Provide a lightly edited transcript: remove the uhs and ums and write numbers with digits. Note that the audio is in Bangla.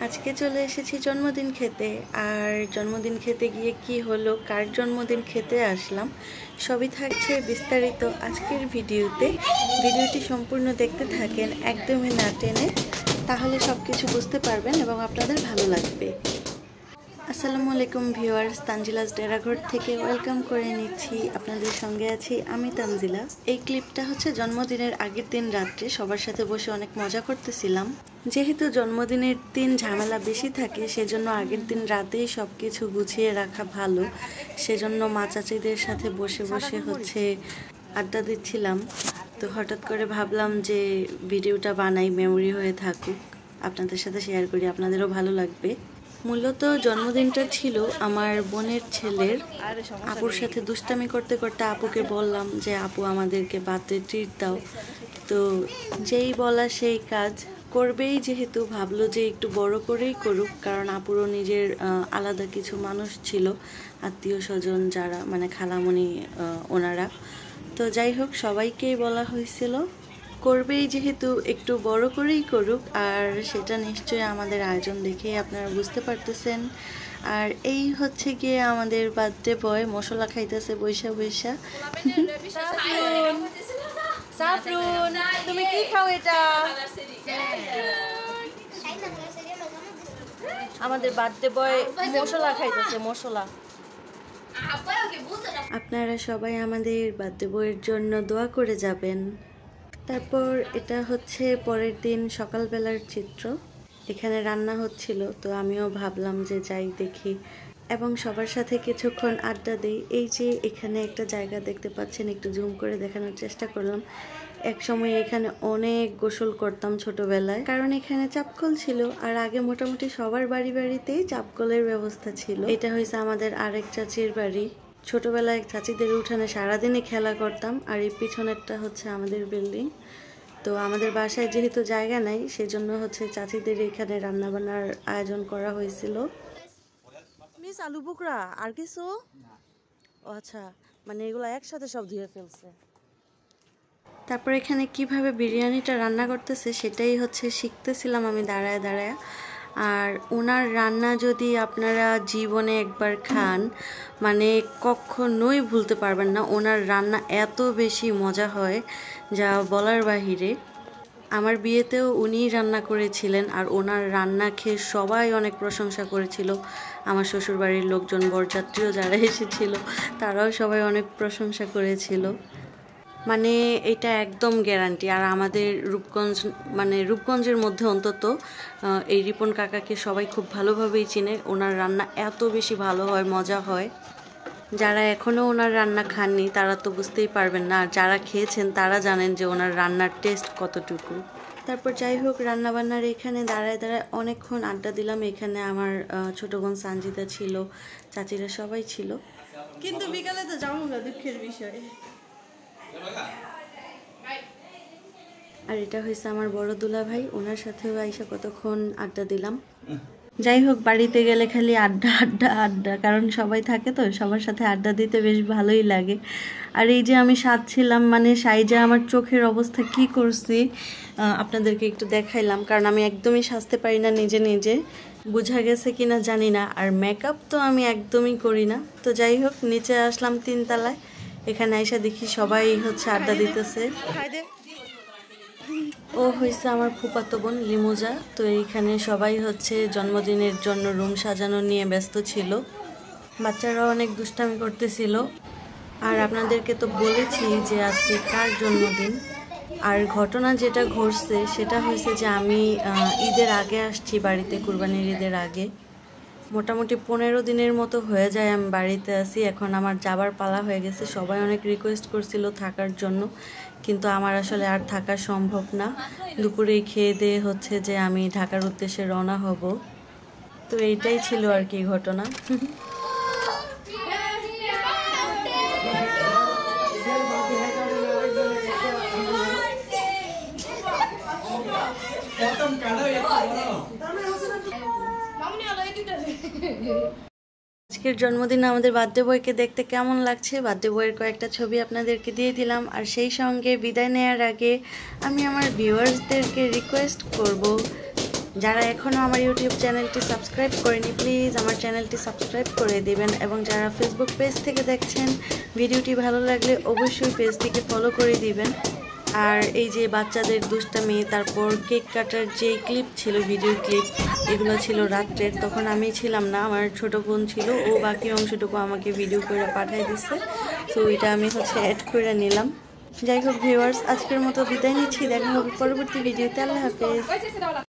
আজকে চলে এসেছি জন্মদিন খেতে। আর জন্মদিন খেতে গিয়ে কি হলো, কার জন্মদিন খেতে আসলাম, সবই থাকছে বিস্তারিত আজকের ভিডিওতে। ভিডিওটি সম্পূর্ণ দেখতে থাকেন, একদমই না টেনে, তাহলে সব কিছু বুঝতে পারবেন এবং আপনাদের ভালো লাগবে। আসসালামু আলাইকুম ভিউয়ার্স, তানজিলাস ডেরাঘর থেকে ওয়েলকাম করে নিচ্ছি। আপনাদের সঙ্গে আছি আমি তানজিলা। এই ক্লিপটা হচ্ছে জন্মদিনের আগের দিন রাত্রে সবার সাথে বসে অনেক মজা করতেছিলাম। যেহেতু জন্মদিনের দিন ঝামেলা বেশি থাকে, সেজন্য আগের দিন রাতেই সব কিছু গুছিয়ে রাখা ভালো। সেজন্য মা চাচিদের সাথে বসে বসে হচ্ছে আড্ডা দিচ্ছিলাম। তো হঠাৎ করে ভাবলাম যে ভিডিওটা বানাই, মেমোরি হয়ে থাকুক, আপনাদের সাথে শেয়ার করি, আপনাদেরও ভালো লাগবে। মূলত জন্মদিনটা ছিল আমার বোনের ছেলের। আপুর সাথে দুষ্টামি করতে করতে আপুকে বললাম যে আপু আমাদেরকে বার্থডে ট্রিট দাও। তো যেই বলা সেই কাজ, করবেই যেহেতু ভাবলো যে একটু বড় করেই করুক, কারণ আপুরও নিজের আলাদা কিছু মানুষ ছিল, আত্মীয় স্বজন যারা, মানে খালামণি ওনারা। তো যাই হোক, সবাইকেই বলা হয়েছিল করবেই যেহেতু একটু বড় করেই করুক, আর সেটা নিশ্চয়ই আমাদের আয়োজন দেখেই আপনারা বুঝতে পারতেছেন। আর এই হচ্ছে গিয়ে আমাদের বার্থডে বয় মশলা খাইতেছে বৈশা বৈশা। সাফরুন, তুমি কি খাও এটা? আমাদের বার্থডে বয় মশলা খাইতেছে, মশলা। আপনারা সবাই আমাদের বার্থডে বয়ের জন্য দোয়া করে যাবেন। তারপর এটা হচ্ছে পরের দিন সকালবেলার চিত্র। এখানে রান্না হচ্ছিল, তো আমিও ভাবলাম যে যাই দেখি এবং সবার সাথে কিছুক্ষণ আড্ডা দিই। এই যে এখানে একটা জায়গা দেখতে পাচ্ছেন, একটু জুম করে দেখানোর চেষ্টা করলাম। এক সময় এখানে অনেক গোসল করতাম ছোটবেলায়, কারণ এখানে চাপকল ছিল, আর আগে মোটামুটি সবার বাড়ি বাড়িতেই চাপকলের ব্যবস্থা ছিল। এটা হয়েছে আমাদের আরেক চাচির বাড়ি। ছোটবেলায় চাচিদের উঠানে সারাদিনই খেলা করতাম। আর এই পিছনেরটা হচ্ছে আমাদের বিল্ডিং। তো আমাদের বাসায় যেহেতু জায়গা নাই, সেজন্য হচ্ছে চাচিদের এখানে রান্নাবান্নার আয়োজন করা হয়েছিল। মিস আলু বোকরা আর কিছু? ও আচ্ছা, মানে এগুলো একসাথে সব ধুয়ে ফেলছে। তারপর এখানে কিভাবে বিরিয়ানিটা রান্না করতেছে সেটাই হচ্ছে শিখতেছিলাম আমি দাঁড়ায় দাঁড়ায়। আর ওনার রান্না যদি আপনারা জীবনে একবার খান, মানে কখনোই ভুলতে পারবেন না। ওনার রান্না এত বেশি মজা হয় যা বলার বাহিরে। আমার বিয়েতেও উনিই রান্না করেছিলেন, আর ওনার রান্না খেয়ে সবাই অনেক প্রশংসা করেছিল। আমার শ্বশুরবাড়ির লোকজন, বরযাত্রীও যারা এসেছিল, তারাও সবাই অনেক প্রশংসা করেছিল। মানে এটা একদম গ্যারান্টি। আর আমাদের রূপগঞ্জ, মানে রূপগঞ্জের মধ্যে অন্তত এই রিপন কাকাকে সবাই খুব ভালোভাবেই চিনে। ওনার রান্না এত বেশি ভালো হয়, মজা হয়। যারা এখনও ওনার রান্না খাননি তারা তো বুঝতেই পারবেন না, আর যারা খেয়েছেন তারা জানেন যে ওনার রান্নার টেস্ট কতটুকু। তারপর যাই হোক, রান্নাবান্নার এখানে দাঁড়ায় দাঁড়ায় অনেকক্ষণ আড্ডা দিলাম। এখানে আমার ছোট বোন সানজিদা ছিল, চাচিরা সবাই ছিল। কিন্তু বিকালে তো যাবো না, দুঃখের বিষয়। আর এটা হয়েছে আমার বড় দুলা ভাই, ওনার সাথেও আইসা কতক্ষণ আড্ডা দিলাম। যাই হোক, বাড়িতে গেলে খালি আড্ডা আড্ডা আড্ডা, কারণ সবাই থাকে তো, সবার সাথে আড্ডা দিতে বেশ ভালোই লাগে। আর এই যে আমি সাজছিলাম, মানে সাইজা আমার চোখের অবস্থা কি করছি আপনাদেরকে একটু দেখাইলাম, কারণ আমি একদমই সাজতে পারি না নিজে নিজে, বোঝা গেছে কিনা জানি না। আর মেকআপ তো আমি একদমই করি না। তো যাই হোক, নিচে আসলাম 3 তলায়। এখানে আইসা দেখি সবাই হচ্ছে আড্ডা দিতেছে। ও হয়েছে আমার ফুফাতো বোন লিমুজা। তো এইখানে সবাই হচ্ছে জন্মদিনের জন্য রুম সাজানো নিয়ে ব্যস্ত ছিল। বাচ্চারাও অনেক দুষ্টামি করতেছিল। আর আপনাদেরকে তো বলেছি যে আজকে কার জন্মদিন। আর ঘটনা যেটা ঘটছে সেটা হয়েছে যে আমি ঈদের আগে আসছি বাড়িতে, কুরবানির ঈদের আগে। মোটামুটি 15 দিনের মতো হয়ে যায় আমি বাড়িতে আছি। এখন আমার যাবার পালা হয়ে গেছে। সবাই অনেক রিকোয়েস্ট করছিল থাকার জন্য, কিন্তু আমার আসলে আর থাকা সম্ভব না। দুপুরেই খেয়ে দিয়ে হচ্ছে যে আমি ঢাকার উদ্দেশ্যে রওনা হব। তো এইটাই ছিল আর কি ঘটনা। আজকের জন্মদিনে আমাদের বার্থডে বয়কে দেখতে কেমন লাগছে, বার্থডে বয়ের কয়েকটা ছবি আপনাদেরকে দিয়ে দিলাম। আর সেই সঙ্গে বিদায় নেওয়ার আগে আমি আমার ভিউয়ার্সদেরকে রিকোয়েস্ট করব, যারা এখনও আমার ইউটিউব চ্যানেলটি সাবস্ক্রাইব করেনি প্লিজ আমার চ্যানেলটি সাবস্ক্রাইব করে দিবেন, এবং যারা ফেসবুক পেজ থেকে দেখছেন ভিডিওটি ভালো লাগলে অবশ্যই পেজটিকে ফলো করে দিবেন। আর এই যে বাচ্চাদের দুষ্টামি, তারপর কেক কাটার যে ক্লিপ ছিল, ভিডিও ক্লিপ, এগুলো ছিল রাত্রের, তখন আমি ছিলাম না, আমার ছোট বোন ছিল, ও বাকি অংশটুকু আমাকে ভিডিও করে পাঠিয়ে দিচ্ছে, তো এটা আমি অ্যাড করে নিলাম। যাই হোক ভিউয়ার্স, আজকের মতো বিদায় নিচ্ছি, দেখা হবে পরবর্তী ভিডিওতে। আল্লাহ হাফেজ।